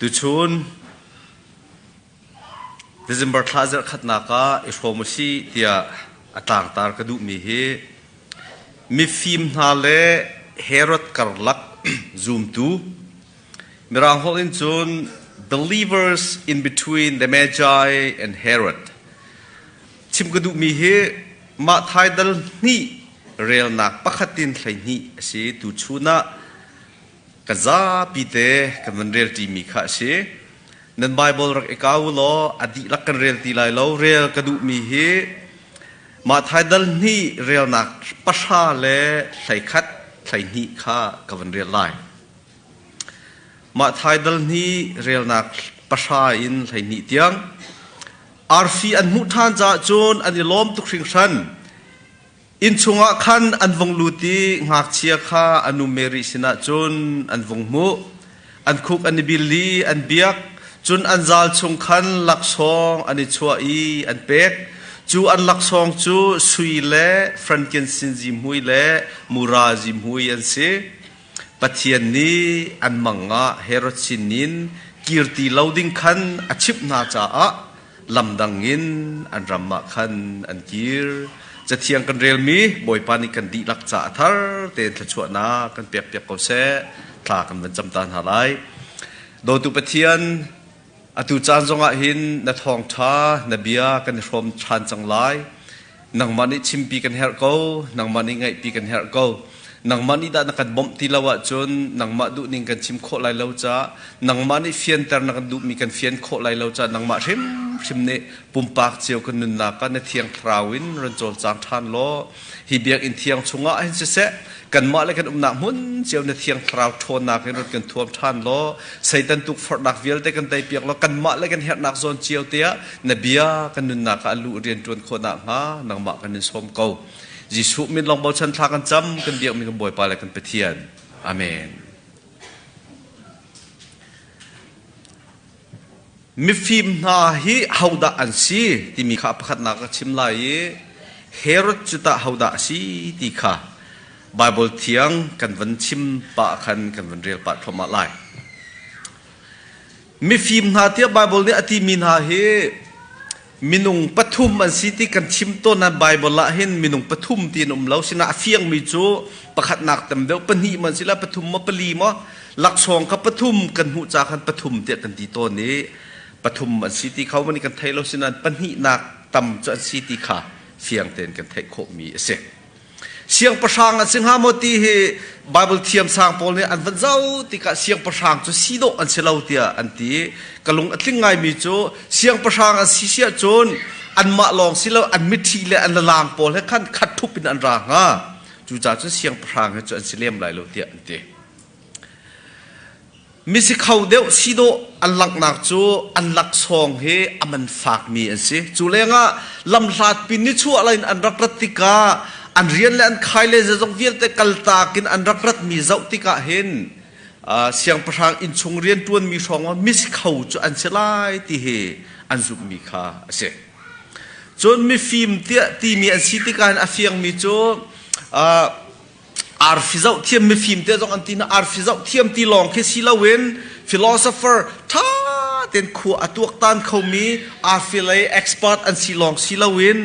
ตุชุนDecember คลาสขัดนักอิสโฮมุสีเดียต่างตากระดูมีเฮมีฟิล์มนาเลเฮรอดการลัก zoom to มีรางฮอลินจุน believers in between the Magi and Herod ชิมกระดูมีเฮมาไทยดัลนี่เรียลนักปักตินไลนี่สิตุชุนะกะซาปีเตกันมันเรียลที่มีข้าสินั่นไบเบิลรักเอกาวล้ออดีลักกันเรียลที่ไลล้อเรียลกระดูมีเฮมาไทยดัลนี่เรียลนักปัชาเลไลคัดไลนี่ข้ากันมันเรียลไลมาไทยดัลนี่เรียลนักปัชาอินไลนี่เตียงอาร์ฟีอันมุทานจ่าโจนอันนี้ล้อมทุกสิ่งชันอินชงะขันอันวงลูตีหักเชียข้าอนุเมริสินะจนอันวงมุอันคุกอันบิลลีอันเบียกจนอันจัลชงขันลักซองอันนิชัวอีอันเป็กจูอันลักซองจูสุยเล่ฟรันเกนซินจิมหุยเล่มูราจิมหุยอันเซปัจเจียนนี้อันมังงะเฮโรชินินกิรติลาวดิงขันอชิบนาจาอะลำดังอินอันรัมมะขันอันกิรจะเทียงกันเรียลมีบ่อยปานิกันดีลักจ่าทาร์เตนทชวนากันเปียกเปียกเขาเสะทากันเป็นจำตานหาไลโดยตุปเทียนอตุจานจงอาหินนัทองชานเบียกันรวมชานจังไลนังมันนี่ชิมปีกันเฮร์โกนังมันนี่ไงปีกันเฮร์โกนังมันนี่ได้นักบ่มทีละวะจนนังมาดูนิ่งกันชิมโคไลเลวจ้านังมันนี่เฟียนแต่นักดูมีกันเฟียนโคไลเลวจ้านังมาชิมเนปุ่มปากเจียวกันนุนนากันในเทียงคราววินรันโจลจางทานล้อฮิเบียกอินเทียงชงะเห็นเสะกันมาเลยกันนักมุนเจียวในเทียงคราวโทนนักกันรถกันท่วมทานล้อใส่ตันตุกฟอร์นักเวลแต่กันไตเปียกล้อกันมาเลยกันเห็นนักโซนเจียวเตียนเบียกันนุนนากันลูเรียนจวนโคนักฮะนังมากันนิสมเกายิสุมิลองเบาชันทากันจำกันเบียกมีกันบ่อยไปเลยกันไปเทียนอาเมนมิฟิมนาฮิฮาวดาอันซีที่มีข้าพขัดนักชิมลายเฮรอดจุตาฮาวดาซีที่ข้าไบเบิลเทียงกันวันชิมปะขันกันวันเรียลปะทมาลายมิฟิมนาเทียไบเบิลเนี่ยอธิมินาเฮมินุงปฐุมอันซีที่กันชิมต้นนั้นไบเบิลละเห็นมินุงปฐุมที่นุ่มเล่าสินะเฟียงมีจูปะขัดนักแต่เดียวปนีมันสิละปฐุมมาปลีมะหลักสองกับปฐุมกันหูจากกันปฐุมเตียกันที่ต้นนี้ปฐุมอันซีที่เขาวันนี้กันไทยเราสินันปนีนักต่ำจนซีที่ขาเฟียงเต็นกันไทยโคมีเสกเสียงประชางอันเสียงฮามตีเฮไบเบิลเทียมสร้างปอลเนี่ยอันวันเจ้าที่กะเสียงประชางจะซีโดอันเชลาวเตียอันที่กะลงอัดลิงไงมีจูเสียงประชางอันซีเสียจนอันมาลองสิแล้วอันมิทีและอันละลางปอลให้ขั้นคัดทุบเป็นอันร่างฮะจูจ่าจะเสียงประชางให้จนอันเฉลี่ยมไหลโลเตียอันที่มิสิเขาเดียวซีโดอันหลักนักจูอันหลักซองเฮอมันฝากมีอันสิจูเลงะลำลาดปินิชัวอะไรอันรักรัติกาอันเรียนและอันขายเลยจะต้องเวียนแต่กัลตากินอันรักรัดมีเจ้าติกาเห็นเสียงประชางอินชงเรียนตัวนมีสองว่ามิสิเขาจูอันเชลัยที่เฮอันจุมีค่าเสกจนมีฟิล์มเตี้ยที่มีอันสิติการอัฟยังมีจูอาร์ฟิเจ้าเทียมมีฟิล์มเตี้ยจงอันที่น่าอาร์ฟิเจ้าเทียมที่ลองแค่สิลาเวนฟิโลโซเฟอร์ท่าเต็นขัวอตัวตันเขามีอาร์ฟิเลยเอ็กซ์พอร์ตอันสิลองสิลาเวน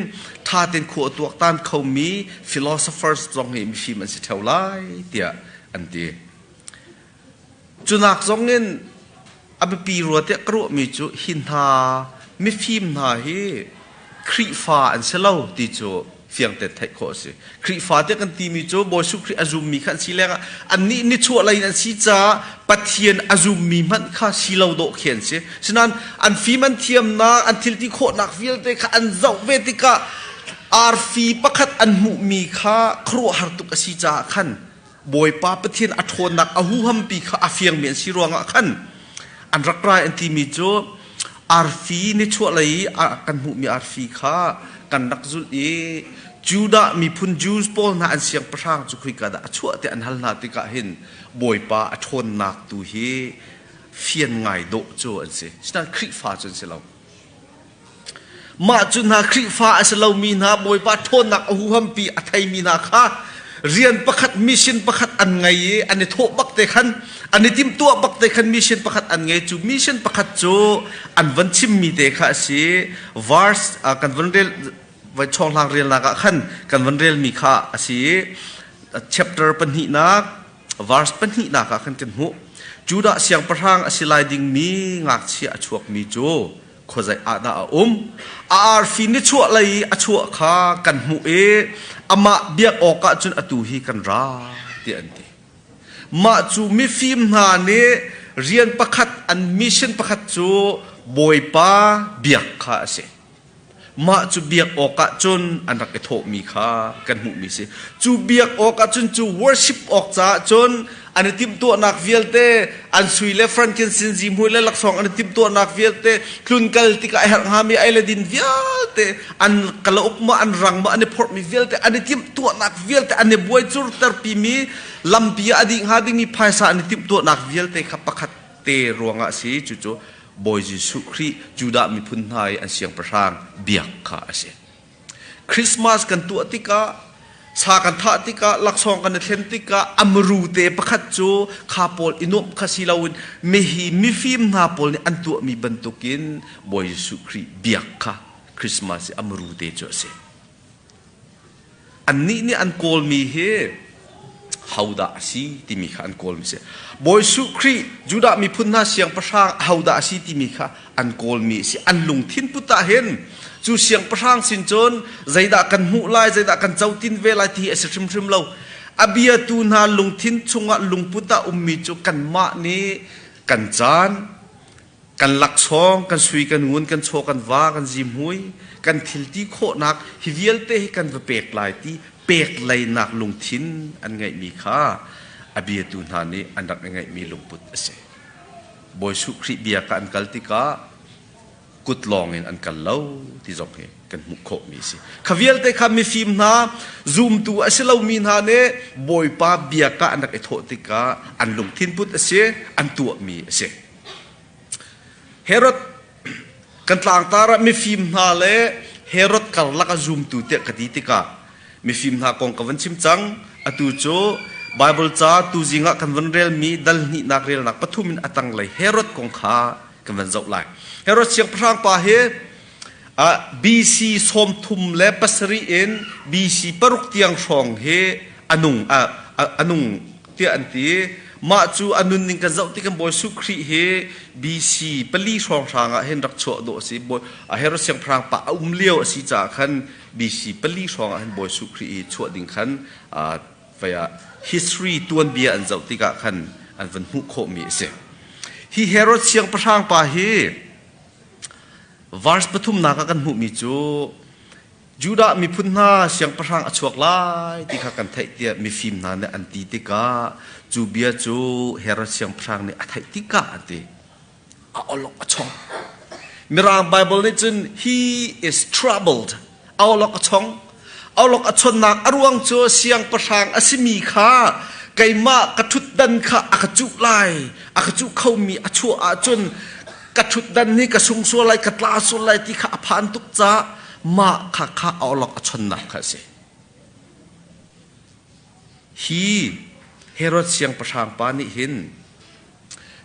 ถ้าเต็นขัวตัวตันเขามีฟิโลโซเฟอร์จงเห็นมีฟิล์มอันสิเท่าไรเตี้ยอันเดียจุนักจงเงินอับปีรัวเตี้ยกรัวมีจูหินหามีฟิล์มหาเฮครีฟ้าอันเสลาวที่จูเฟียงเต็ดไทยโคสิครีฟ้าเตี้ยกันตีมีจูบอยสุครีอาจุมีขันสิเลงอันนี้นิชัวอะไรนั่นสิจ้าปัทเทียนอาจุมีมันข้าสิลาวโดเขียนสิฉะนั้นอันฟีมันเทียมนักอันทิลที่โคนักฟิลเตข้าอันเจ้าเวติกาอาร์ฟีประคัดอันมุมีข้าครัวหาตุกสิจ้าขันบอยป้าปัทเทียนอัทโนนักอาหูฮัมปีข้าอาเฟียงเมียนสิรวงขันอันรักรายอันที่มีจูอาร์ฟีนิชัวอะไรกันมุมีอาร์ฟีข้ากันนักจุลจูดามีพุนจูสปอลน่าอันเสียงประชางจุคุยกันได้ชั่วแต่อันฮัลนาติกะเห็นบอยป้าอัทนนักตัวเฮเฟียนไงโดโจอันเสียฉะนั้นคริฟ้าจนเสียเรามาจุนหาคริฟ้าอันเสียเรามีนาบอยป้าทนนักอาหูฮัมปีอัทไทยมีนาค่ะ เรียนประคัดมิชชั่นประคัดอันไงอันนี้โทบักเตขันอันนี้ทิมตัวบักเตขันมิชชั่นประคัดอันไงจูมิชชั่นประคัดจูอันวันชิมมีเตค่ะสิวาร์สกันวันเรียนไว้ช่องทางเรียนละกันกันวันเรียนมีค่ะสิ chapter ปัญหานัก verse ปัญหานักกันกันหูจูดาเสียงประทางอสิไลดิ่งมีงักเชียชวกมีโจขอใจอาณาอาร์ฟินิชัวเลยอชัวข้ากันหูอามาเบียกออกจนอตุฮีกันราเตียนตีมาจูมีฟิล์มนาเนเรียนประคัดอันมิชชั่นประคัดจูบอยป้าเบียกข้าเสมาจูเบียกออกจนอันรักโทมีข้ากันหูมีเสจูเบียกออกจนจู worship ออกจ้าจนอันนี้ทิมตัวนักเวียลเตอันสุยเลฟรันกินสินจิมวยเลลักษองอันนี้ทิมตัวนักเวียลเตคลุนกัลติกาเอร์ฮามีไอเลดินเวียลเตอันกะลอกมาอันรังมาอันนี้พอร์ตมีเวียลเตอันนี้ทิมตัวนักเวียลเตอันนี้บวยจูร์ตร์ปีมีลัมปีอดีหาดิมีภายษาอันนี้ทิมตัวนักเวียลเตขับประคัดเตรวงอาศีจู่ๆบอยจิสุครีจูดามีพุนไฮอันเสียงประทางเบียกข้าอาศีคริสต์มาสกันตัวติกาสากันท่าติกาลักษองกันเทนติกาอัมรูเตประคัดโจข้าพอลอินุมข้าศิลาวินมีฮีมีฟิล์มนาพอลนี่อันตัวมีบรรทุกินบอยสุครีเบียกค่ะคริสต์มาสอัมรูเตโจเซอันนี้นี่อันโกลมีเฮฮาวดาซีที่มีค่ะอันโกลมีเซบอยสุครีจูดามีพุนนาเสียงประชางฮาวดาซีที่มีค่ะอันโกลมีเซอันลุงทินพุตตาเห็นจูเสียงประทางสินจนใจด่ากันหูไล่ใจด่ากันเจ้าตินเวลาที่เอสชิมชิมเราอบียตูนาลุงทินชงะลุงพุตตามีจูกันมานี้กันจานกันหลักซองกันสุยกันงุนกันโชกันว่ากันจิมหุยกันทิลที่โคนักฮิวิลเตให้กันเปกลายที่เปกลายนักลุงทินอันไงมีค่าอบียตูนานี้อันดับไงมีลุงพุตเสบอยสุครีเบียกันกัลติกากุดลองเงินอันกันเล่าที่จบเหกันมุขโคมีสิขวิลเตคามีฟิล์มนาซูมตัวอสิเลามีนาเน่บอยป้าเบียกะอันดักเอโทติกาอันลงทินพุทธเสอันตัวมีเสเฮโรดกันต่างตาระมีฟิล์มนาเล่เฮโรดกัลลักซูมตัวเตะกติติกามีฟิล์มนากองกวันชิมจังอตูโจไบเบิลจ้าตูจิงะกันวันเรลมีดัลนินักเรลนักปฐุมินอตังเลยเฮโรดกองขากันวันเจ้าไลเฮโรดเสียงพระปาเฮBC สมทุมและปัสรีเอ็น BC ปรุกเตียงช่องเฮอนุงเตียอันตีมาจูอนุนิงกันเจ้าที่กันบอยสุครีเฮ BC ปลีช่องช่างเห็นรักโชดโดสิบอยเฮโรดเสียงพระปาเลี้ยวสิจากขัน BC ปลีช่องเห็นบอยสุครีโชดดิ่งขันไฟhistory ตัวเบียอันเจ้าที่กันขันอันวันหุโคมีเสฮีเฮโรดเสียงพระปาเฮวาร์สปฐุมนากันหูมีจูจูดามีพุนนาเสียงประทางอชวกไลที่ข้ากันไทยเตียมีฟิล์มนาเนี่ยอันตีติกาจูเบียจูเฮโรเสียงประทางเนี่ยอันไทยติกาอันตีเอาล็อกชงมีรางไบเบิลนี่จึง he is troubled เอาล็อกชงเอาล็อกชนนักอรวงจูเสียงประทางอสิมีข้าไก่มากระทุดดันข้าอักจุไลอักจุเข้ามีอชัวอาจนกระชุดดันนี่กระชุงส่วนไรกระตาส่วนไรที่ข้าผ่านทุกจ้ามาข้าเอาหลอกชนหนักข้าเสียฮีเฮโรดเสียงประชางปานิหิน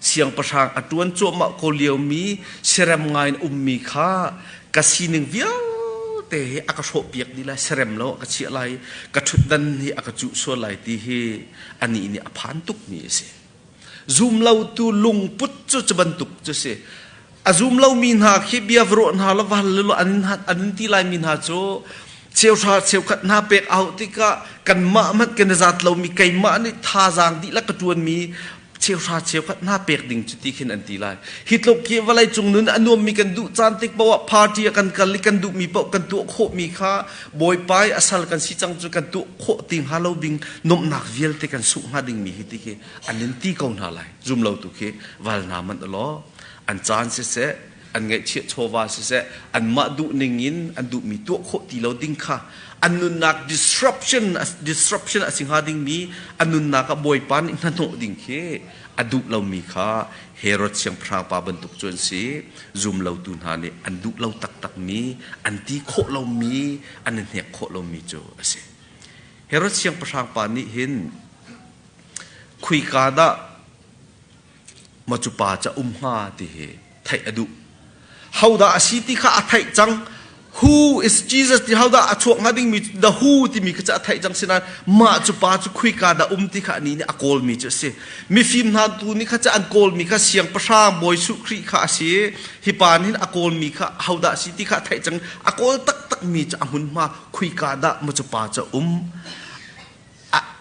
เสียงประชางอดวนโจมะโคเลียวมีเสรมไงมีข้ากระสีหนึ่งเวียวแต่อากาศโฉบเปียกดีละเสรมแล้วกระเชียไรกระชุดดันนี่อากาศจุส่วนไรที่เฮอันนี้นี่ผ่านทุกมีเสียซูมเราตูลุงพุทธจะบรรทุกจะเสียอาซูมเรามีนาคิบียฟโรนฮาลวัลลอันที่ไลมีนาโจเชียวชาเชียวขัดนาเปกเอาติกะกันมามัดกันจัดเรามีไก่มานี่ท่าจางดีละกระจวนมีเชียวชาเชียวขัดนาเปกดิ่งจุดที่ขึ้นอันที่ไลฮิตโลกีวะไลจงนุนอนุมีกันดุจานติกบอกว่าพาร์ตี้กันกันลิกันดุมีบอกกันตัวโคมีข้าบอยไปอาศัยกันสิจังจุกันตัวโคติงฮาโลบิงนมนักเวลติกันสุมาดิ่งมีฮิติเคอันนี้ที่เขาหนาไลซูมเราตุเควาลนามันตลอดอันจานเสะอันไงเชี่ยโชวาเสะอันมาดูนิงินอันดูมีตัวโคตีเราดิ้งค่ะอันนุนนัก disruption สิ่งหาดิ้งมีอันนุนนักบอยปันอินทนดิ้งเคอันดูเรามีค่ะเฮโรดเสียงพระปาบรรทุกจนเสียซูมเราตุนหาเนี่ยอันดูเราตักมีอันที่โคเรามีอันนั้นเนี่ยโคเรามีโจเส Herod siang pasang pani hin kui kada machupa cha umha ti he thai adu hauda asiti kha athai chang who is Jesus ti hauda achuak ngading mi the who ti mi ka cha thai chang sina ma chupa chu kui kada ti kha ni ni akol mi chu se mi fim na tu ni kha cha an kol mi kha siang pasang boy su khri kha se hi pan hin akol mi kha hauda asiti kha thai chang akol tak tak mi cha hun ma kui kada machupa cha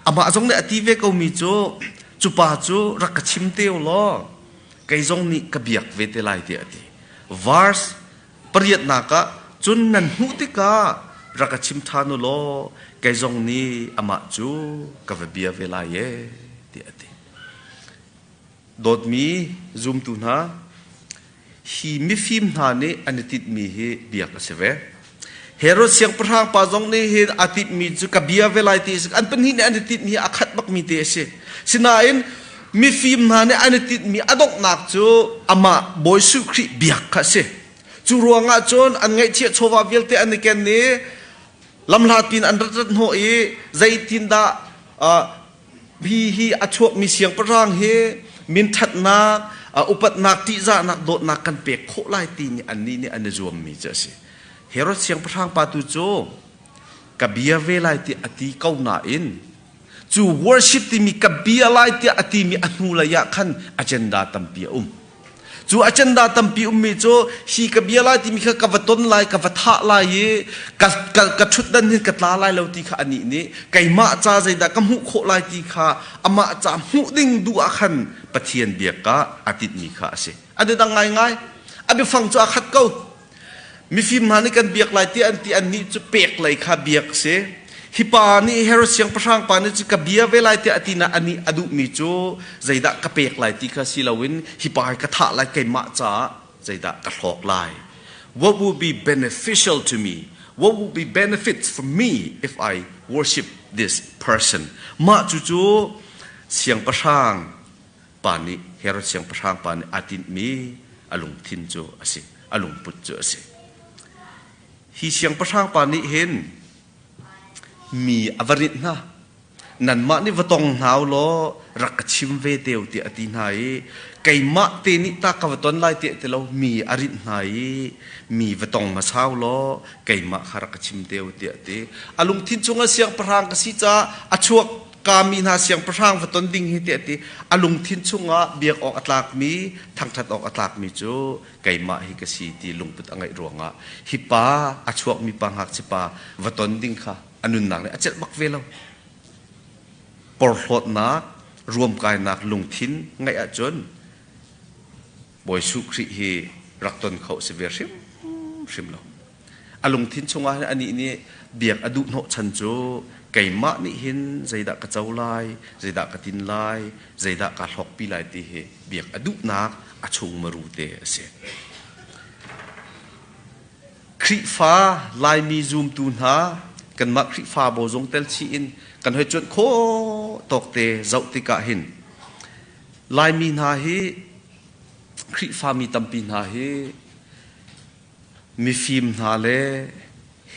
ama zong ne ative ko mi chu chupa chu rakachim teo lo kai zong ni kabiak vete lai ti ati vars pariyat naka chun nan hu ti ka rakachim thanu lo kai zong ni ama chu kavabia vela ye ti ati dot mi zoom tu na hi mi fim na ne anitit mi he biak aseve Herod siang perang pazong ni hin atit mi ju kabia velai ti an pen hin anitit mi akhat bak mi te se sinain mi fim na ne anitit mi adok nak chu ama boy su khri biak kha se chu ruanga chon an ngai chia chowa velte an ken ni lamlat pin an rat no e zaitin da hi achuak mi siang perang he min that na upat nak ti za nak dot nak kan pek kho lai ti ni an ni an zuam mi cha se Herod siang pasang patu cho kabia velai ti ati kau na in chu worship ti mi kabia lai ti ati mi anula ya khan agenda tampi chu agenda tampi mi cho hi kabia lai ti mi kha kavaton lai kavatha lai ye ka thut dan hin ka tla lai lo ti kha ani ni kaima cha zaida kamhu kho lai ti kha ama cha hu ding du a khan pathian bia ka atit mi kha ase adu dang ngai abi phang cho khat ko mi fim mani kan biak lai ti an ni chu pek lai kha biak se hipa ni Herod siang pasang pa ni chu ka bia ve lai ti atina ani adu mi chu zaida ka pek lai ti kha silawin hipa ka tha lai kai ma cha zaida ka thlok lai what would be beneficial to me what would be benefits for me if I worship this person ma chu siang pasang pa ni Herod siang pasang pa ni atin mi alung thin chu ase alung put chu ase hi siang pasang pa ni hen mi avarit na nan ma ni watong nau lo rakachim ve teu ti ati nai kai ma te ni ta ka waton lai te te lo mi arit nai mi watong ma sau lo kai ma kharakachim teu ti ati alung thin chunga siang pasang ka si cha achuak kami na siang pasang waton ding hi ti ati alung thin chunga biak ok atlak mi thangthat ok atlak mi chu kai ma hi ka si ti lungput angai ronga hi pa achuak mi panghak chipa waton ding kha anun nak ne achel bak velo por hlot na ruam kai nak lung thin ngai a chon boy su khri hi rakton khau se ver sim lo alung thin chunga ani ni biak adu no chan chu kai ma ni hin zaida ka chaulai zaida ka tin lai zaida ka hlok pi lai ti he biak adu nak achung maru te ase khri fa lai mi zoom tu na kan ma khri fa bo jong tel chi in kan hoi chon kho tok te zau ti ka hin lai mi na hi khri fa mi tampi na hi mi fim na le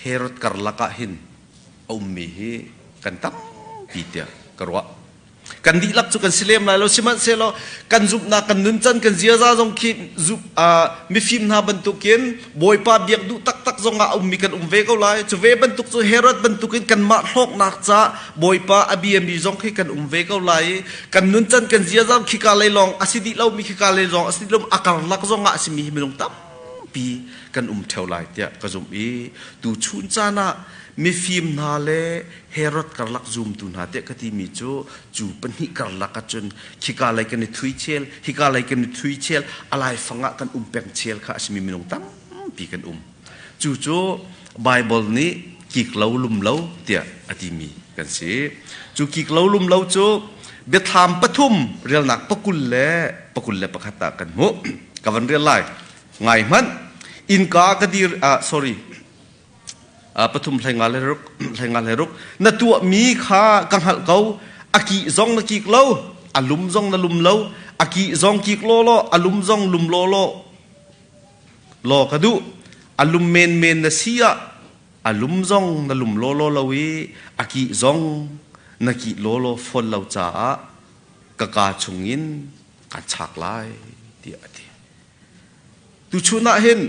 Herod karlaka hin mi hi kan tam pitia karwa kan di lak chu kan silem la lo siman se lo kan zup na kan nun chan kan zia za jong khi zup mi fim na bantukin boy pa biak du tak tak jong a mi kan ve ko lai chu ve bantuk chu Herod bantukin kan ma thlok nak cha boy pa abi mi jong khi kan ve ko lai kan nun chan kan zia za khi ka lai long asidi lo mi khi ka lai long asidi lo akar lak jong a simi mi long tam pi kan theu lai tia ka zum i tu chun cha na mi fim na le Herod karlak zoom tu na te kati mi chu pani karlak chun khika lai kan thui chel hika lai kan thui chel alai fanga kan peng chel kha asmi minung tam pi kan chu Bible ni kik lo lum lo tia ati mi kan se chu kik lo lum lo chu betham pathum rel nak pakul le pakhata kan mo kawan rel lai ngai man in ka kadir sorry pathum thlaingal heruk na tu mi kha kanghal kau aki zong na ki lo alum zong na lum lo aki zong ki lo alum zong lum lo kadu alum men na sia อาลุมซองนาลุมโลโลลาวีอากิซองนักิโลโลฟอนเลาจ้ากะกาชงอินกันฉากไล่เดียดีตุชุนะเห็น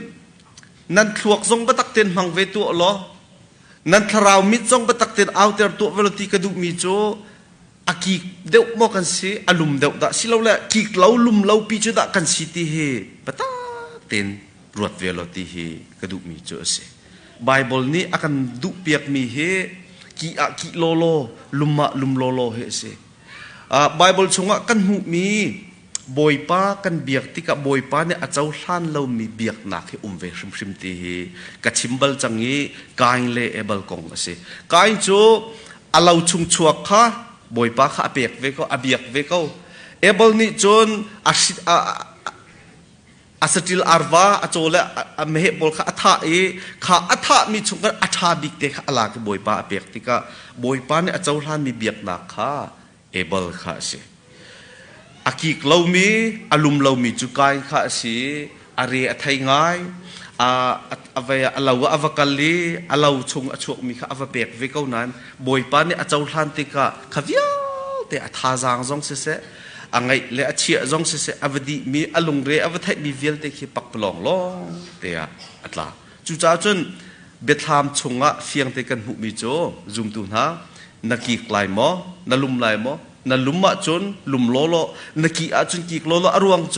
นั่นทวกซองปตักเต็นมังเวตัวล้อนั่นทราวมิดซองปตักเต็นเอาเตอร์ตัวเวลตีกระดูมีโจอากิเดวมอกันสิอาลุมเดวดะสิเราแหละกิกเราลุมเราปีจุดะกันสิตีเฮปตักเต็นรวดเวลตีเฮกระดูมีโจสิไบเบิลนี้อากันดุเปียกมีเฮกิอากิโลโลลุมมะลุมโลโลเฮสิไบเบิลชงกันหูมีบอยป้ากันเบียกที่กับบอยป้าเนี่ยอาเจ้าท่านเรามีเบียกหนักให้เวชิมตีเฮกัชิมเบลจังงี้กายเล่เบลกงสิกายจูเราชุงชัวค่ะบอยป้าข้าเบียกเวก็อาเบียกเวก็เบลนี่จนอาสติลอาร์วาอาโจเลเมเหบอลข้าอัฐะข้าอัฐะมีชงกันอัฐะบิกเตะข้าลากบอยป้าเบียกที่กับบอยป้าเนี่ยอาเจ้าท่านมีเบียกหนักค่ะเบลข้าสิอากิกเรามีอารมณ์เรามีจุกายข้าสิอะไรอัฐัยง่ายอวัยเราว่าอวกัลลีเราชงอชวกมีข้าอวเบกเวก้านั้นบอยป้าเนี่ยอาเจ้าท่านที่กัขวิวแต่อัฐาจางจงเสอังไงเลอเชียจงเสอวดีมีอารมณ์เรอวทัยมีเวลที่ขี้ปักปลองล้อแต่อัตลาจุจ้าจนเบทามชงะเฟียงเตกันหุมีโจจุมตุนฮะนักกีกลายมอนัลุมลายมอนั่นลุมมาจนลุมโลโลนักกีอาจนกีกโลโลอรวงโจ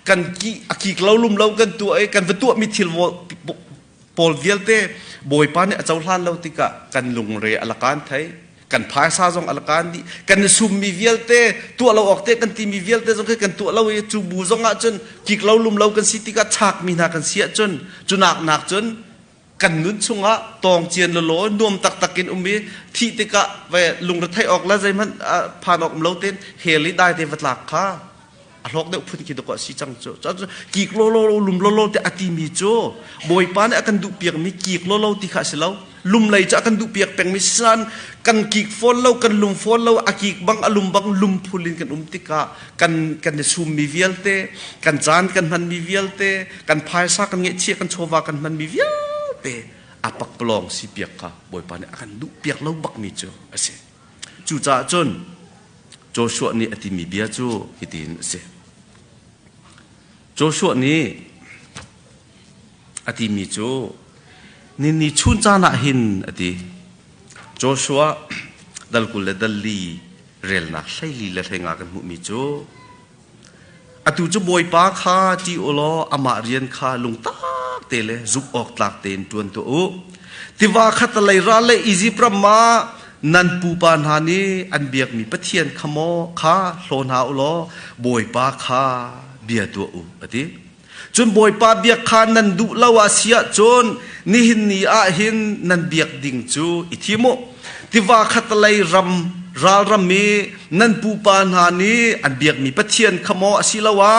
กันกีอากีกเราลุมเรากันตัวกันเป็นตัวมีทิลโวปอลเวียลเต้บอยปานเนี่ยเจ้าล้านเราติกะกันลุงเรอลการไทยกันพายซาจงอลการดีกันซุมมีเวียลเต้ตัวเราออกเต้กันตีมีเวียลเต้จงคือกันตัวเราจูบูจงอาจนกีกเราลุมเรากันสิติกะฉากมีนากันเสียจนจุนักจนกันนุนชงะตองเจียนโลนวมตักกินมีที่ติกะไปลุงรถไทยออกแล้วใจมันผ่านออกมาเต้นเฮลิได้เทวดาค่ะอารมณ์เด็กพูดคิดตัวสิจังโจกีกโลลุมโลแต่อติมีโจบอยปานอากันดุเปียกมีกีกโลติขาสิเราลุมไหลจะกันดุเปียกแปลงมิสันกันกีกฟอนเรากันลุมฟอนเราอากีกบังอลุมบังลุมพูลินกันติกะกันเนซูมมีเวียลเตกันจานกันมันมีเวียลเตกันพายซากันเงเชียกันโชวากันมันมีเวียลอาปักปลองสิเปียกค่ะบอยปานอากันดุเปียกเราบักมีโจเสจูจ่าจนโจชัวนี่อติมีเบียโจฮิตินเสโจชัวนี่อติมีโจนี่ชุนจานะหินอติโจชัวดัลกุเลดัลลีเรลนักใช่ลีเลทงากันมุมีโจอตุจะบอยปาค่าจีโอโลอามาเรียนค่าลุงตาเตเลจุกออกตากเตนตวนตัวติว่าขัดอะไรราเลอีจิปรามานันปูปานหานีอันเบียกมีปะเทียนขโมค่าโลนาอุโลบอยปาค่าเบียตัวอติจนบอยปาเบียกค่านันดุลาวาเสียจนนิหินนีอาหินนันเบียกดิ่งจูอิทิโมติว่าขัดอะไรรำมีนันปูปานหานีอันเบียกมีปะเทียนขโมอสิลาวา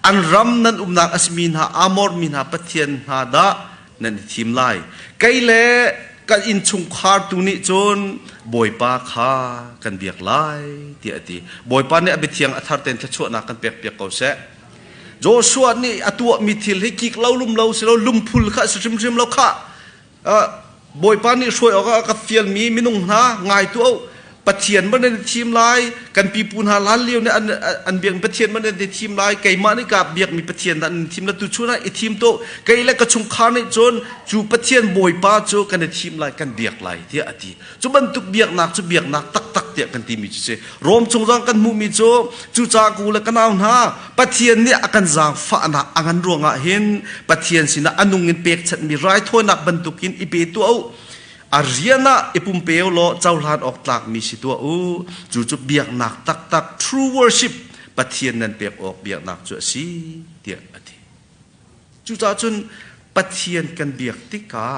อันรำนั้นนักอสมินหาอามอร์มินหาปะเทียนหาดะนั่นทีมไล่ไกลเล่กันอินชุงคาร์ตุนิจนบอยปาคากันเบียกไล่ที่อดีบอยปาเนี่ยไปเทียงอัธร์เตนทชวนักกันเปียกเขาเสะโจชัวนี่อตัวมีทิลให้กิกเราลุมเราสิเราลุมพุลข้าสิมเราข้าบอยปานี่ช่วยออกกับเฟียนมีนุ่งหาง่ายตัวปะเทียนมันในทีมไล่กันปีปูนหาล้านเลี้ยวเนี่ยอันเบียงปะเทียนมันในทีมไล่ไก่มานี่กับเบียงมีปะเทียนนั่นทีมละตุชุนะไอทีมโตไก่เล็กกระชงคาในจนจูปะเทียนบอยป้าโจกันในทีมไล่กันเบียกไล่ที่อดีจุบันตุกเบียกหนักจุเบียกหนักตักเดียกันทีมีจุเจรวมชงรังกันมูมีโจจูจากูและกันเอาหน้าปะเทียนเนี่ยอากันจางฟ้าหนักอันรวงอ่ะเห็นปะเทียนสินะอนุเงินเปียกฉันมีไรทั่วหนักบรรทุกินอีเปตัวอาเรียนะไอปุ่มเปียวโลเจ้าลานออกตากมีสิตัวจู่เบียกหนักตัก true worship ปะเทียนนั้นเปียกออกเบียกหนักจุสีเดียอธิจู่จนปะเทียนกันเบียกติกา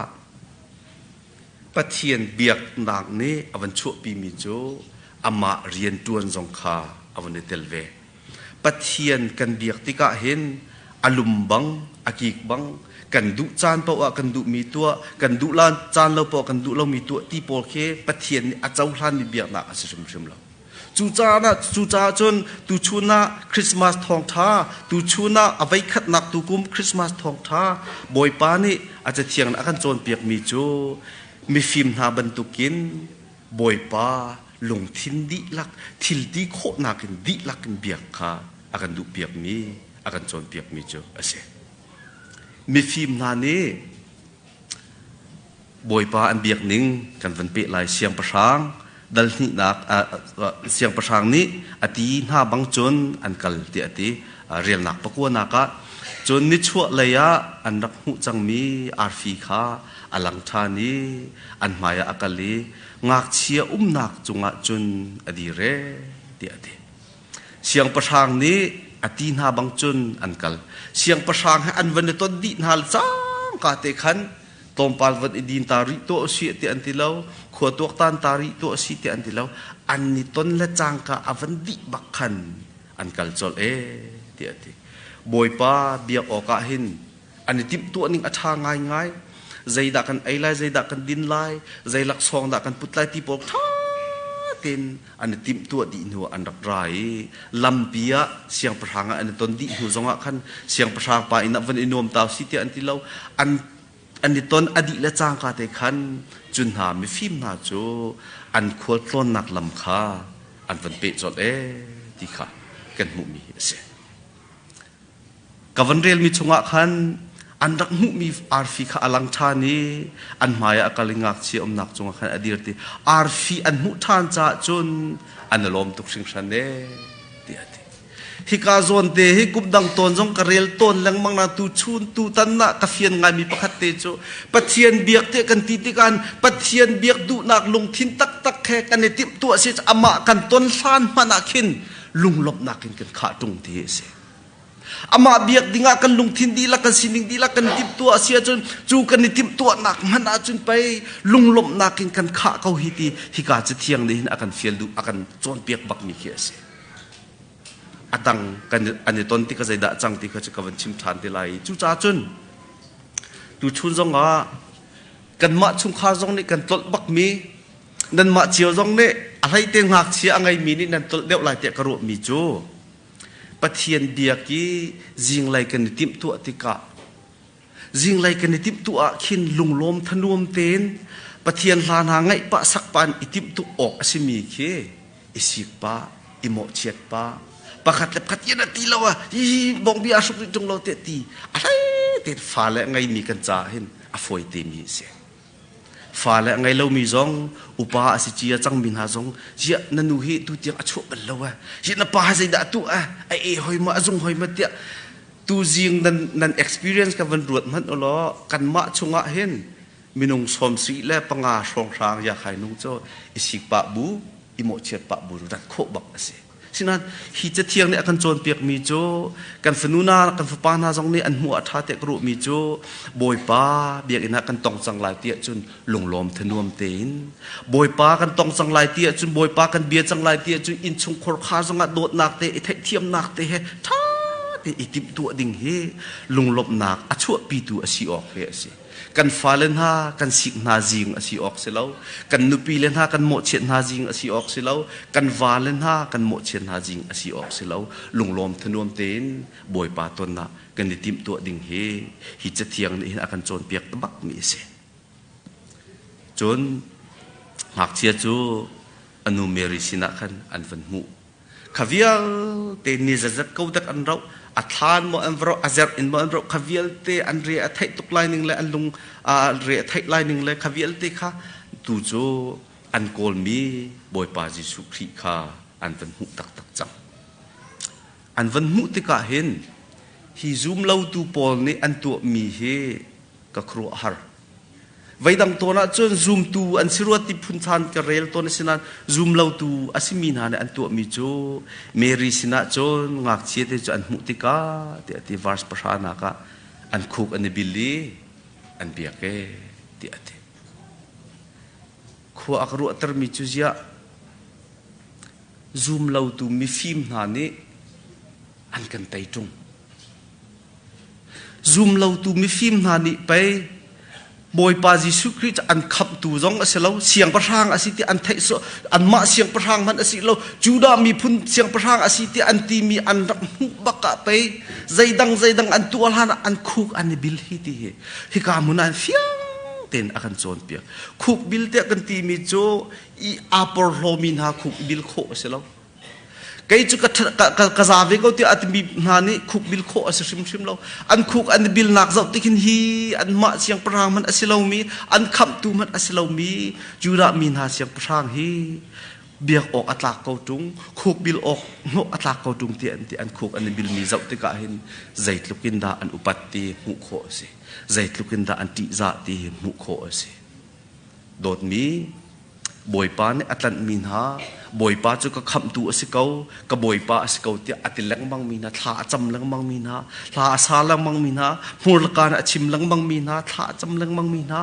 ปะเทียนเบียกหนักนี้อวันชั่วปีมิโจอามาเรียนตวนจงคาอวันเตลเวปะเทียนกันเบียกติกาเห็นอลุมบังอากิกบังกันดุจานเปล่ากันดุมีตัวกันดุลานจานเราเปล่ากันดุเรามีตัวที่โปเคปะเทียนอาเจ้าท่านมีเบียกหนักสิชิมเราจูจ้าจนตูชูน่าคริสต์มาสทองท้าตูชูน่าเอาไว้ขัดหนักตูกุมคริสต์มาสทองท้าบอยปานี่อาจจะเทียงอากันโจนเปียกมีโจ mi phim na ban tukin boy pa lung thin di lak thil di kho nakin di lakin biak kha akan du biak mi akan chon biak mi cho ase mi phim na ni boy pa an biak ning kan van pe lai siang pasang dal ni nak siang pasang ni ati na bang chon an kal ti ati real nak pakwa naka chon ni chua laya an rak hu chang mi arfi kha alang thani an maya akali ngak chia nak chunga chun adi re ti ati siang pasang ni ati na bang chun an kal siang pasang an van ton di nal chang ka te khan tom palvat idin tari to si ti antilaw khuatok tan tari to si ti antilaw an ni ton la chang ka avan di bakhan an kal chol ti ati boy pa biak oka hin an tip tu ning atha ngai ngai zaida kan ailai zaida kan din lai zailak song da kan putlai ti pok tha tin an tip tu di nu an rak rai lampia siang pranga an ton di hu zonga khan siang prang pa ina van inom taw si ti antilaw an ni ton adi la chang ka te khan chun ha mi phim na chu an khol tlon nak lam kha an van pe chot ti kha kan mu mi se kavan rel mi chunga khan an rak mu mi arfi kha alang thani an maya akalingak chi nak chunga khan adir ti arfi an mu than cha chun an lom tuk sing san ti ati hika zon te hi kup dang ton jong karel ton lang mang na tu chun tu tan na ka fian ngai mi pakhat te chu pathian biak te kan ti ti kan pathian biak du nak lung thin tak tak khe kan ni tip tu se ama kan ton san mana khin lung lop nakin kan kha tung ti se ama biak dinga kan lung thin di la kan sining di la kan tip tu asia chun chu kan ni tip tu nak mana chun pai lung lop nakin kan kha kau hi ti hika che thiang ni hin akan fiel du akan chon piak bak mi khi se atang kan ani ton ti ka zaida chang ti kha chakawan chim than ti lai chu cha chun tu chun zonga kan ma chung kha zong ni kan tol bak mi nan ma chiao zong ne alai te ngak chi angai mi ni nan tol deu lai te ka ro mi chu pathian biaki jing lai kan tim tu atika jing lai kan tim tu a khin lunglom thanuam ten pathian hlan ha ngai pa sak pan itip tu ok asimi khe isik pa imo chet pa pakhat le pathian atilawa hi bong bi asuk tung lo te ti alai te fa le ngai mi kan cha hin a foi te mi se fa le ngai lo mi zong upa asi chia chang min ha zong chia nanu hi tu tiang achu bal lo wa hi na pa zai da tu ai hoi ma azung hoi ma tia tu jing nan experience ka van ruat man lo kan ma chunga hen minung som si le panga song sang ya khai nu cho isik pa bu imo chet pa bu rat kho bak ase sinan hi che thiang ne akan chon piak mi cho kan fanuna kan fa pa na jong ni an mu atha te gru mi cho boy pa biak ina kan tong chang lai tia chun lunglom thanuam tein boy pa kan tong chang lai tia chun boy pa kan bia chang lai tia chun in chung khor kha zonga dot nak te i thai thiam nak te he tha te itip tu ding he lunglop nak achu pi tu asi ok he ase kan falen ha kan sik na jing asi ok selo kan nupi len ha kan mo chet na jing asi ok selo kan valen ha kan mo chet na jing asi ok selo lunglom thanuam ten boy pa ton na kan ni tim tu ding he hi che thiang ni akan chon piak bak mi se chon hak chia chu anu meri sina khan an van mu khavial te ni zazat ko dak an rau athan mo anvro azar in mo anvro khavial te andre athai tuk lining le alung re athai lining le khavial te kha tu jo an kol mi boy pa jisu khri kha an van hu tak tak cham an van hu te ka hen hi zoom lo tu pol ni an tu mi he ka khru har vaidang to na chon zoom tu an sirwati phun than ka rel to na sinan zoom lo tu asimin han an tu mi cho meri sina chon ngak che te cho an mu ti ka te ati vers prana ka an khuk an billi an biake ti ati kho akru atar mi chu zia zoom lo tu mi film na ni an kan tai tung zoom lo tu mi film na ni pai boy pa jisu christ an khap tu jong aselo siang prang asiti an thai so an ma siang prang man asilo juda mi phun siang prang asiti an ti mi an rak baka pe zaidang an tu alhan an khuk an bil hi ti hi ka munan fiang ten akan chon piak khuk bil te kan ti mi cho I apor hlomin ha khuk bil kho selo cái chú cái giá về câu tiếng anh bị nani khúc bil khô ở sim lâu anh khúc anh bil nạc dạo tikin hi anh mạ siang prang man asilaw mi anh kham tu man asilaw mi chú ra min ha siang prang hi biak ok atlak câu tung khúc bil ok no atlak câu tung ti anh khúc anh bil mi dạo tika hin zait lukin da anh upat ti mu khô si zait lukin da anh ti za ti mu khô si dot mi boy pa ne atlan min ha boy pa chu ka kham tu asikau ka boy pa asikau ti atilang mang min ha thla cham lang mang min ha thla sa lang mang min ha mur kan achim lang mang min ha thla cham lang mang min ha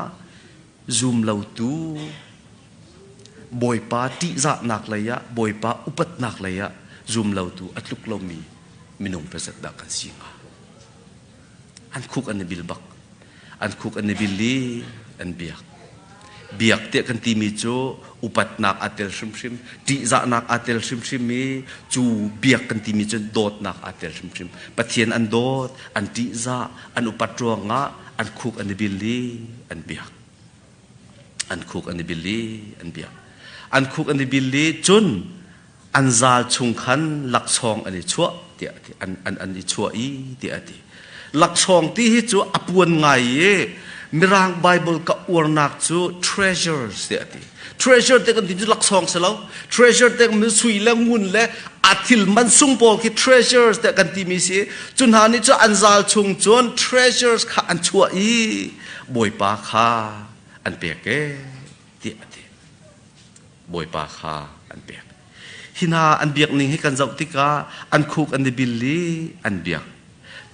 zoom lo tu boy pa ti za nak laya boy pa upat nak laya zoom lo tu atluk lo mi minung pesat da kan singa an khuk an bil bak an khuk an bil li an biak biak te kan ti mi cho upat nak atel shim ti za nak atel shim mi chu biak kan ti mi cho dot nak atel shim pathian an dot an ti za an upat ronga an khuk an billi an biak an khuk an billi an biak an khuk an billi chun an zal chung khan lak chong ani chua ti an i chua I ti ati lak chong ti hi chu apuan ngai ye mirang Bible ka urnak chu treasures te ati treasure te kan ti lak song selo treasure te mi sui la ngun le athil man sung po ki treasures te kan ti mi si chun ha ni chu anzal chung chon treasures kha an chua I boy pa kha an pe ke ti ati boy pa kha an pe hina an biak ning hi kan zau tika an khuk an billi an biak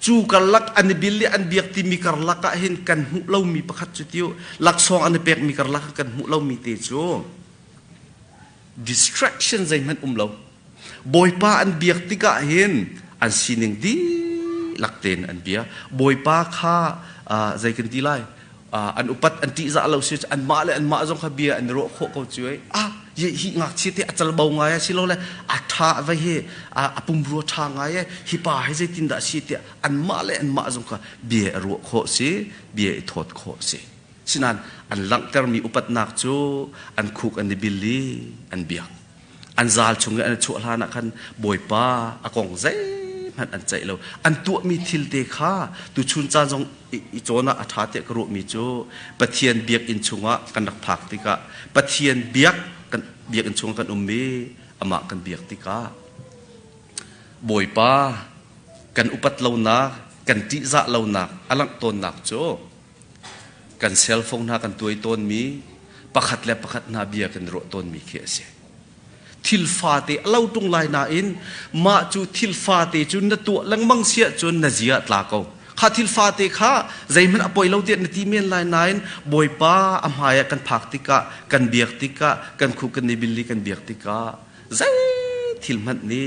chu karlak an billi an biak ti mi karlaka hin kan hu lo mi pakhat chu tiu lak song an pek mi karlak kan hu lo mi te chu distraction zain man lo boy pa an biak tika hin an sining di lakten an bia boy pa kha zai kan ti lai an upat an ti za lo si an ma jong kha bia an ro kho ko chuai ye hi ngak chi te achal bau nga ya silo le atha va he apum ro tha nga ye hi pa he je tin da si te an ma jong kha bia ro kho si bia I thot kho si sinan an lang ter mi upat nak chu an khuk an billi an bia an zal chung an chu hlana khan boy pa akong zai man an chai lo an tu mi thil te kha tu chun cha jong I chona atha te kro mi chu pathian biak in chunga kan rak phak tika pathian biak kan biak in chung kan ummi ama kan biak tika boy pa kan upat lo na kan ti za lo na alang ton nak chu kan cell phone na kan tuai ton mi pakhat le pakhat na biak kan ro ton mi khe se thil fa te alo tung lai na in ma chu thil fa te chu na tu lang mang sia chun na zia tla ko kha thil fa te kha zaiman apoi lo te na ti men lai nine boy pa amhaya kan phak tika kan biak tika kan khu kan nibilli kan biak tika zai thil man ni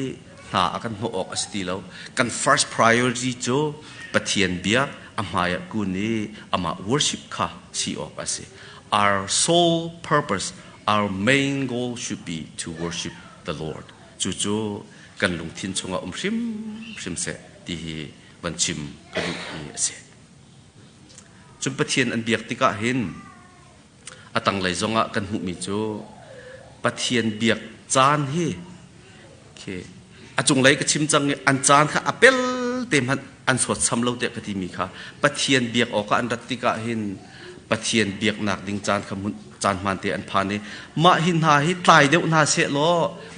na akan ho ok asti lo kan first priority chu pathian biak amhaya ku ni ama worship kha si ok ase our sole purpose our main goal should be to worship the Lord chu kan lung thin chunga sim se ti ban chim kan ni ase chum pathian an biak tika hin atang lai zonga kan hu mi chu pathian biak chan hi ke achung lai ka chim chang an chan kha apel tem han an sot sam lo te pati mi kha pathian biak oka an rat tika hin pathian biak nak ding chan khamun chan man te an phane ma hin ha hi tlai deuh na se lo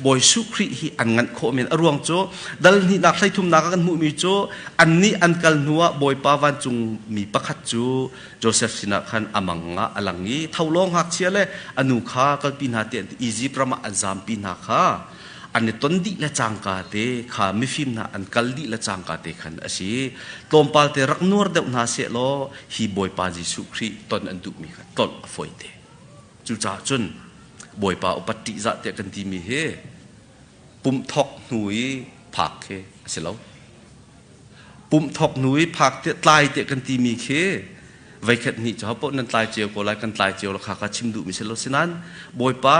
boy su khri hi an ngan kho men aruang cho dal ni nak sai thum na kan mu mi cho an ni an kal nuwa boy pa wan chung mi pakhat chu Joseph sina khan amanga alangi thaulong hak chiale anu kha kal pin ha te easy prama azam pin ha kha an ton di la changka te kha mi fim na an kal di la changka te khan asi tompal te rak nur deuh na se lo hi boy pa Jesu khri ton an du mi kha ton foi te chu cha chun boy pa upati za te kan ti mi he pum thok hnui phak khe asilo pum thok hnui phak te tlai te kan ti mi khe vai khat ni cha po nan tlai cheu ko lai kan tlai cheu la kha ka chim du mi selo sinan boy pa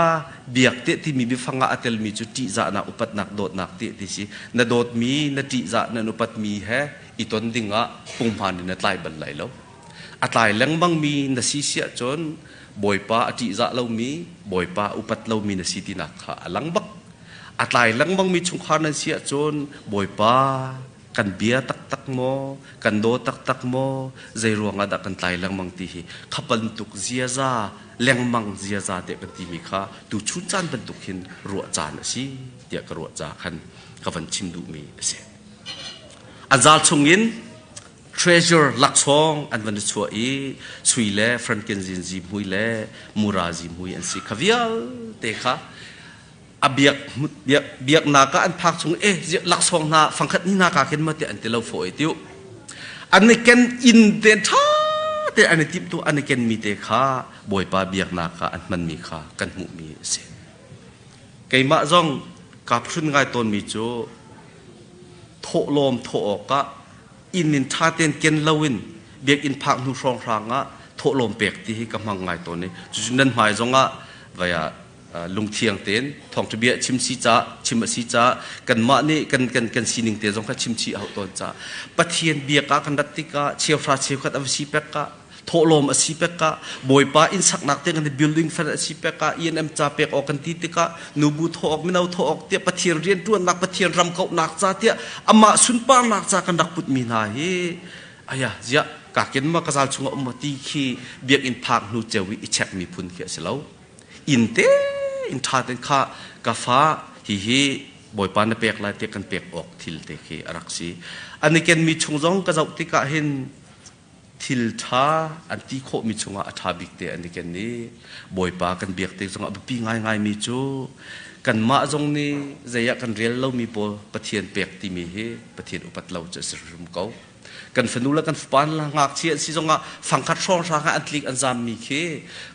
biak te ti mi bi fanga atel mi chu ti za na upat nak dot nak te ti si na dot mi na ti za na upat mi he iton dinga pum phan ni na tlai ban lai lo อัตายลังบังมีนสีเสียจนบอยป้าอจิจะเรามีบอยป้าอุปัตเรามีนสีตินักขาลังบักอัตายลังบังมีชุงขานเสียจนบอยป้ากันเบียตักตักโมกันโดตักตักโมใจรวงอาดักกันตายลังบังตีขับบันตุกเสียซาแรงมังเสียซาเด็กกันตีมีข้าดูชุดจานบันตุกหินรัวจานสิเดียกรัวจาขันกับวันชิมดูมีเสียอันจาชงอิน treasure ลักซองอันวันชัวอีสุยเล่ฟรันเกนซินซิมุยเล่มูราซิมุยอันสิขวิลเตค่ะเบียกนาก็อันพักชงลักซองนาฟังขัดนี่นาคาเข็นมาเตอันเตลาโฟยติวอันนี้เกนอินเตท่าเตอันนี้ทิพตัวอันนี้เกนมีเตค่ะบอยป้าเบียกนาคาอันมันมีค่ะกันมุมีเสียไก่มาจงกับชุนง่ายตนมีโจโถลมโถออกก็อินนินชาเตนเกนลาวินเบียกอินพักนูชองรางะโถลมเปียกที่กำลังง่ายตนนี้จุดนั้นหมายจงะว่าลุงเทียงเต้นทองทะเบียชิมซีจ้าชิมซีจ้ากันมานี่กันซีนิงเตจงค่ะชิมซีเอาตอนจ้าปะเทียนเบียกกันดัตติกาเชียวฟราเชียวขัดอวสีเป็กกะโถลมอสีเป็กกะบอยป้าอินสักนักเตกันในบิลดิ้งฟันอสีเป็กกะอีนเอ็มจ้าเป็กออกกันตีติกะนูบูทอกไม่เอาทอกเตียปะเทียนเรียนตัวนักปะเทียนรำเขานักจ้าเตียอามาสุนป้านักจ้ากันดักปุดมีนาเฮอายะเจ้ากาเก็นมากระซาลชงอมตีขี้เบียกอินพักนูเจวิอิเช็คมีพุนเขียเสลาอินเตอินทาเตนข้ากาฟ้าฮีบอยปานเปียกลายเตกันเปียกออกทิลเตคีรักสีอันนี้เกนมีชงจงกระเจ้าติกะเห็นทิลท่าอันที่โคมีชงอาทาบิกเตอันนี้เกนนี้บอยปากันเบียกเตจงอปีง่ายมีจูกันมาจงนี้จะอยากกันเรียนเรามีโปปะเทียนเปียกที่มีเฮปะเทียนอุปัตเราจะสรุปเขากันฝนุละกันฝปานละงักเชียนสิจงอ่ะฟังคัดช่องสาขาอันตลิกอันจามมีเค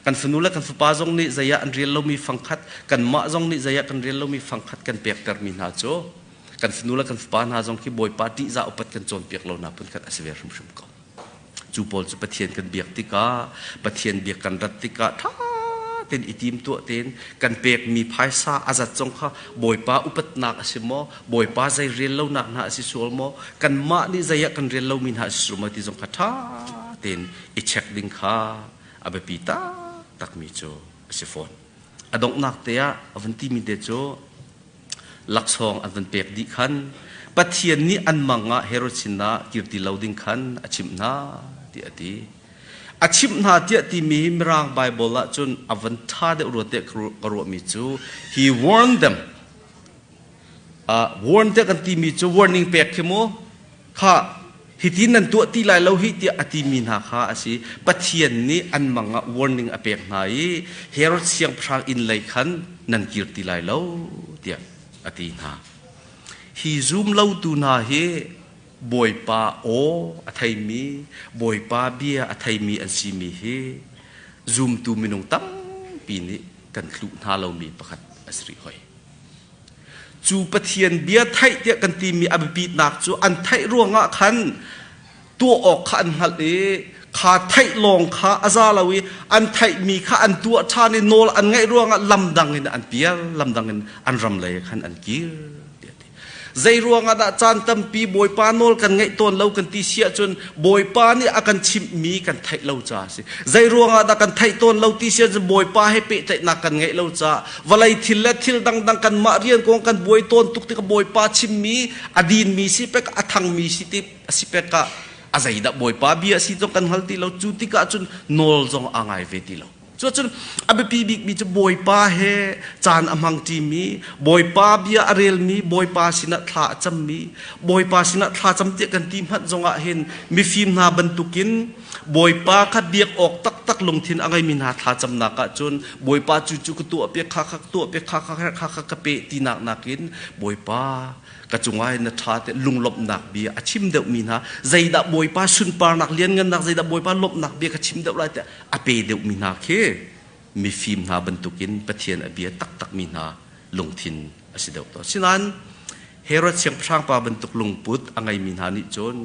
กันฝนุละกันฝปาจงนี้จะอยากอันเรียนเรามีฟังคัดกันมาจงนี้จะอยากกันเรียนเรามีฟังคัดกันเปียกterมีนาโจกันฝนุละกันฝปานหาจงที่บอยปาติจะอุปัตกันโจนเปียกเรานาปุ่นกันอสเวรุมชุมเขาจูปอลจะปะเทียนกันเบียกติกาปะเทียนเบียกกันรัตติกาท่าเต็นอิติมตัวเต็นกันเปียกมีภายซาอาจัดจงค่ะบอยป้าอุปตนักสิโมบอยป้าใจเรียนเล่าหนักหนาสิสวลโมกันมานี่ใจกันเรียนเล่ามินหาสิสวลมาที่จงค่ะท่าเต็นอิเช็คดิ้งค่ะอาเบปีตาตักมีโจสิฟอนอดงนักเตียอวันที่มีเดโจลักซองอวันเปียกดิขันปัทเทียนนี้อันมังงะเฮโรชินะกิรติเล่าดิ้งขันอชิมนาที่อดีอาชิมนาเดียที่มีมรางไบเบิลละจนอวันท่าเดรัวเตกรัวมิจู he warned them warn เตกันที่มีจู warning เปียกขโมข้าฮิตินันตัวที่ลายเราฮิตอติมีนาข้าอาศัยปัทเทียนนี้อันมังงะ warning อเปียกไหนเฮโรเซียงพรางอินไลขันนันกิรติลายเราเดียอตินา he zoom เราตูนาเฮบอยป้าโออัฐิมีบอยป้าเบียอัฐิมีอันซีมีเฮซูมตูมินงตั้งปีนี้กันคลุนหาเรามีประคัดอัศริหอยจูปะเทียนเบียไทยเดียกันตีมีอภิปีนักจูอันไทยร่วงอ่ะขันตัวออกขันหัดขาไทยลองขาอาซาลาวีอันไทยมีขาอันตัวชาในโนลอันไงร่วงอ่ะลำดังเงินอันเปียลำดังเงินอันรำเลยขันอันกีใจรวงอาดาจานตั้มปีบอยปานโนลกันไงต้นเล่ากันตีเสียจนบอยปานี่อากันชิมมีกันไทยเล่าจ้าสิใจรวงอาดากันไทยต้นเล่าตีเสียจนบอยปาให้เปะไทยนักกันไงเล่าจ้าวลัยทิลและทิลดังกันมาเรียนกองกันบอยต้นตุกติกบอยปาชิมมีอดีนมีสิเป็กอทังมีสิติสิเป็กอาใจดับบอยปาเบียสิจงกันฮัลติเล่าจุติกาจนโนลจงอ่างไอเวติเล่าจนอเบปีบิกมีจะบอยป้าเฮจานอมังจีมีบอยป้าเบียอเรลมีบอยป้าสินะท่าจำมีบอยป้าสินะท่าจำเตียกันทีมฮัดจงอาเห็นมีฟิล์มนาบรรทุกินบอยป้าขัดเบียกออกตักลงทินอะไรมีนาท่าจำนักจนบอยป้าจู่ๆตัวเปียกคักตัวเปียกคักกะเปตีนักกินบอยป้ากระจงไว้นัท่าเตลุงลบนักเบียอาชิมเดวมีนะใจดับบอยป้าสุนปานักเลี้ยงเงินนักใจดับบอยป้าลบนักเบียกระชิมเดวไรแต่อาเปเดวมีนาเคมีฟิล์มนาบรรทุกินปะเทียนอเบียตักมีนาลงทินอสิเดวต่อฉะนั้นเฮโรดเชียงพรางปาบรรทุกลงปุตอังไงมีนานิจน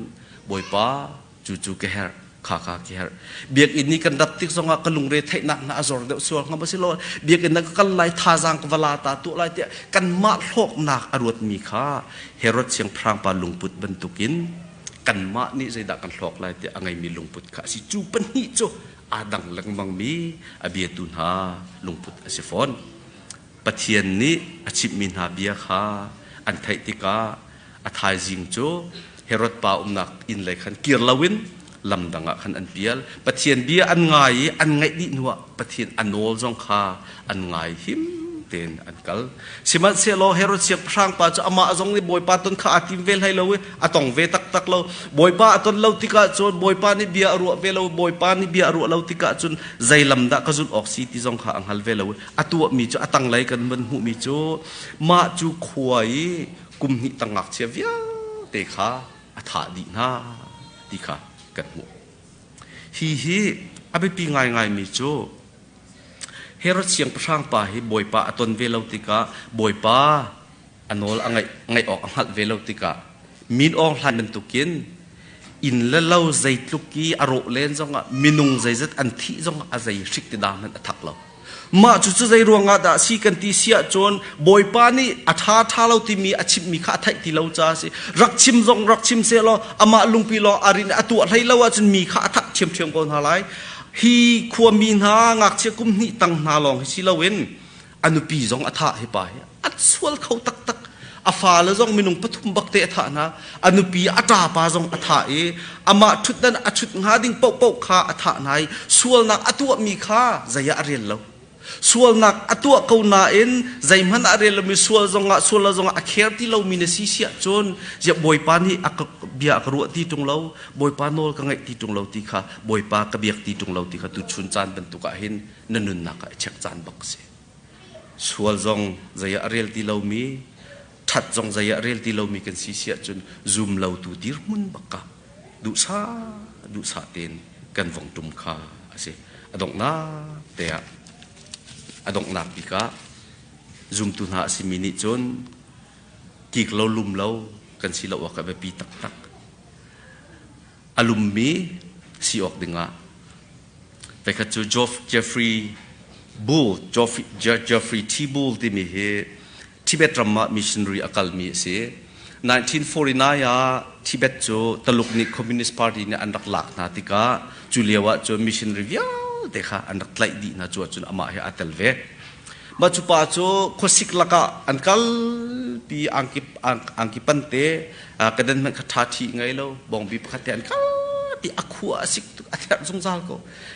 บอยป้าจู่ๆแกเฮร์ข้าแกเฮร์เบียกอินนี้กันดับติกสงกันลุงเรทนักนาจอร์เดวส่วนงาบสิโลเบียกอินนักกันไล่ท่าจางกวลาตาตัวไล่เตะกันมาโลกนักอรวดมีข้าเฮโรดเชียงพรางปาลงปุตบรรทุกิน กันมานี่ใจดักกันหลอกลายแต่อังไงมีลุงพุทธข้าสิจูปันนี่โจอาดังลังมังมีอเบียตุนหาลุงพุทธอสิฟอนปะเทียนนี้อชิบมินหาเบียข้าอันไทติกาอัทายจิงโจเฮรตปานักอินเลยขันเกียร์ลาวินลำดังขันอันเบียลปะเทียนเบียอันไงดินัวปะเทียนอันโนลจงข้าอันไงหิมเต็นอันกัลสิมันเสียโลเฮรตเสียพรางปาจะอามาจงนี่บอยปาต้นข้าติมเวลให้เราอะตองเวตักเราบอยปาต้นเราติกาจนบอยปานี่เบียรัวเวเราบอยปานี่เบียรัวเราติกาจนใจลำดักจุนออกสีที่จงข้าอังฮัลเวเราอะตัวมีจะอะตังไหลกันมันหูมีจะมาจูขวายกุมหิตังงักเชียวิเตข้าอัฐาดีนาดีข้ากันหัวฮีอาไปปีง่ายมีโจเฮรถเสียงประช่างป่าให้บอยป่าตนเวลาติกาบอยป่าอันโนลไงออกอังหัดเวลาติกามินอองหันเป็นตุกินอินละเล่าใจตุกีอารมณ์เล่นจงอ่ะมินุงใจจัดอันที่จงอ่ะใจสิกติดามันอัทักเรามาจุดใจรวงอาดาสีกันที่เสียจนบอยป่านี่อัฐาท่าเราที่มีอาชิมมีข้าไทยที่เราจ้าสิรักชิมจงรักชิมเสียเราอามาลุงปีเราอารินอตัวไทยเราจนมีข้าทักเชียมคนหาไรฮีขวามีนางักเชื่อกุมนี่ตั้งนาลองให้สิลาเวนอนุปีจงอัฐาให้ไปอัดสวลเขาตักอาฟาลจงมินุงปฐุมบักเตะฐานะอนุปีอัตราปาจงอัฐาอามาชุดนั้นชุดงาดิ่งเป่าข้าอัฐาไหนสวลนักอตัวมีข้าใจยะเรียนเราสวลนักอตัวเขาหน้าเอ็นใจมันอะไรเรามีสวลจงอาเคร์ที่เรามีเนสิเสียจนจะบอยปานี่อักเบียกรัวที่ตรงเราบอยปาโนลกังไงที่ตรงเราที่ข้าบอยปากระเบียกที่ตรงเราที่ข้าตุชุนจานเป็นตุกะเห็นนั่นนุนนักเช็คจานบักเสสวลจงใจอะไรที่เรามีทัดจงใจอะไรที่เรามีกันสิเสียจนซูมเราตูดิรมุนบักกะดุษาเต็นกันวงตุมข้าเสอดงนาเตะอดงนักปีกะซุมตุนหาสิมินิจนกิกเราลุมเรากันสิเราว่ากับปีตักอลุมมีสิออกดึงะไปขัดจูเจฟฟรีย์บูลเจฟฟรีย์ทีบูลที่มีเหทิเบตรามามิชชันนารีอัคามีเสีย1949ทิเบตจูตลุกนิคอมมิวนิสต์พาร์ตี้เนี่ยอันดักหลักนาติกาจูเลียวะจูมิชชันนารีเด็กอันดักไล่ดีนะจูจุนอามาเหอัตเลเวมาจูป้าจูโคสิกลักะอันกัลปีอังกิปันเตกระเด็นมันขัดทีไงเราบองบีพัดเตอันกัลปีอักขัวสิกอัตสงสารก็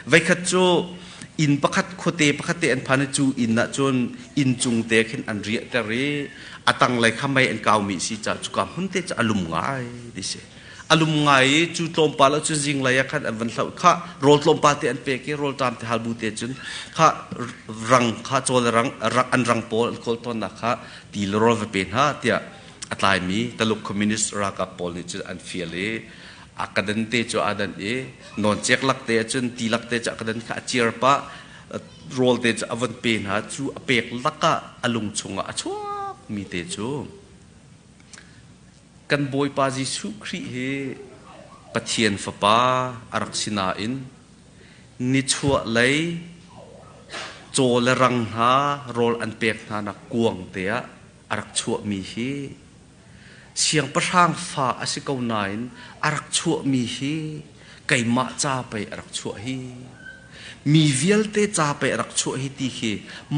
ไว้ขัดจูอินพัดโคเตพัดเตอันพานะจูอินนะจนอินจุงเตขึ้นอันเรียแต่เรอตังไลคำไม่อันเก่ามีสิจะจุกามหุ่นเตจะอารมณ์ง่ายดิเสอารมณ์ง่ายจูตมปาแล้วจูจิงเลยขันอันวันเสาร์ข้าโรลตมปาเตอันเปกี้โรลตามเตฮัลบูเตจุนข้ารังข้าโจลรังอันรังโพลโคลตอนนักข้าตีโรลเป็นฮะเตียอัตไลมีตลกคอมมิวนิสต์รักกับโพลนี่จุนอันเฟียเลอากัดันเตจูอาดันนอนเช็คลักเตจุนตีลักเตจะกัดันข้าเชียร์ปะโรลเตจะอวันเป็นฮะจูอเปกลักกะอลุงชงอ่ะชัวมีเตจูกันบอยปาจิสุครีเฮปะเทียนฝปาอารักษินาอินนิชัวเลยโจลรังหาโรลอันเปกนานักกวงเตียอารักชัวมีเฮเสียงประช่างฟ้าอสิกาวนายอารักชัวมีเฮไก่มาจ้าไปอารักชัวเฮมีเวลเตจ่าไปรักช่วยให้ตีเข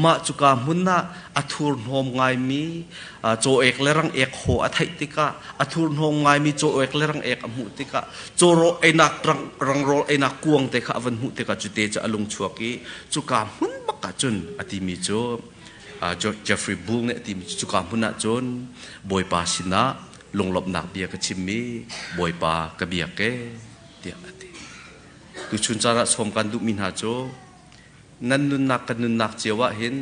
มาจุกามุนนะอัทุรโฮมไงมีโจเอกเลรังเอกโหอัฐิติกะอัทุรโฮมไงมีโจเอกเลรังเอกอมุติกะโจโรเอนักรังโรเอนักกวงเตคะวันหุติกะจุเตจะอลงชัวกีจุกามุนบักกะจุนอติมีโจเจฟฟรีย์บูลเนี่ยติมีจุกามุนนะจุนบอยปาสินะลงหลบหนักเบียกชิมมีบอยปากระเบียกเกเตียตุชุนจาระสมกันดุมินหาโจนั่นนุนนักเจียวะเห็น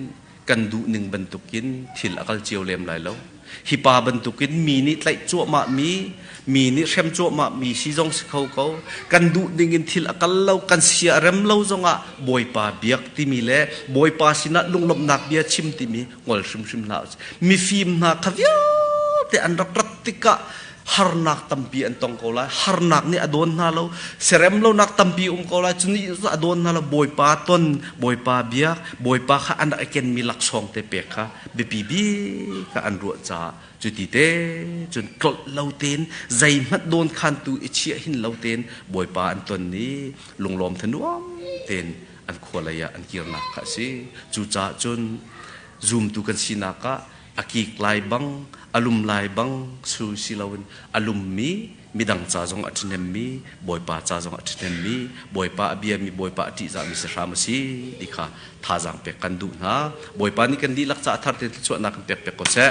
กันดุหนึ่งบรรทุกินถิลอากาศเจียวเลมไหลแล้วฮิปาบรรทุกินมีนิไลจั่วมามีนิเชมจั่วมามีซีจงสเขากันดุหนึ่งถิลอากาศเรากันเสียเร็มเราจงอ่ะบอยปาเบียกที่มีเล่บอยปาสินะลุงลบนักเบียชิมที่มีงอลชิมลาวมีฟิล์มนักขวิแต่อันรักติกะ harnak tampi an tong ko lai harnak ni adon na lo serem lo nak tampi ko lai chuni adon na lo boy pa biak boy pa kha an ken milak song te pe kha bipibi ka an ru cha chuti te chun klot lo ten zai mat don khan tu ichia hin lo ten boy pa an ton ni lunglom thanuam ten an kholaya an kirna kha si chu cha chun zoom tu kan sinaka akik lai bang alum lai bang su silawin alum mi midang cha jong athinem mi boy pa cha jong athinem mi boy pa abia mi boy pa ti za mi se ram si dikha tha jang pe kan du na boy pa ni kan di lak cha thar te chu na kan pe pe ko se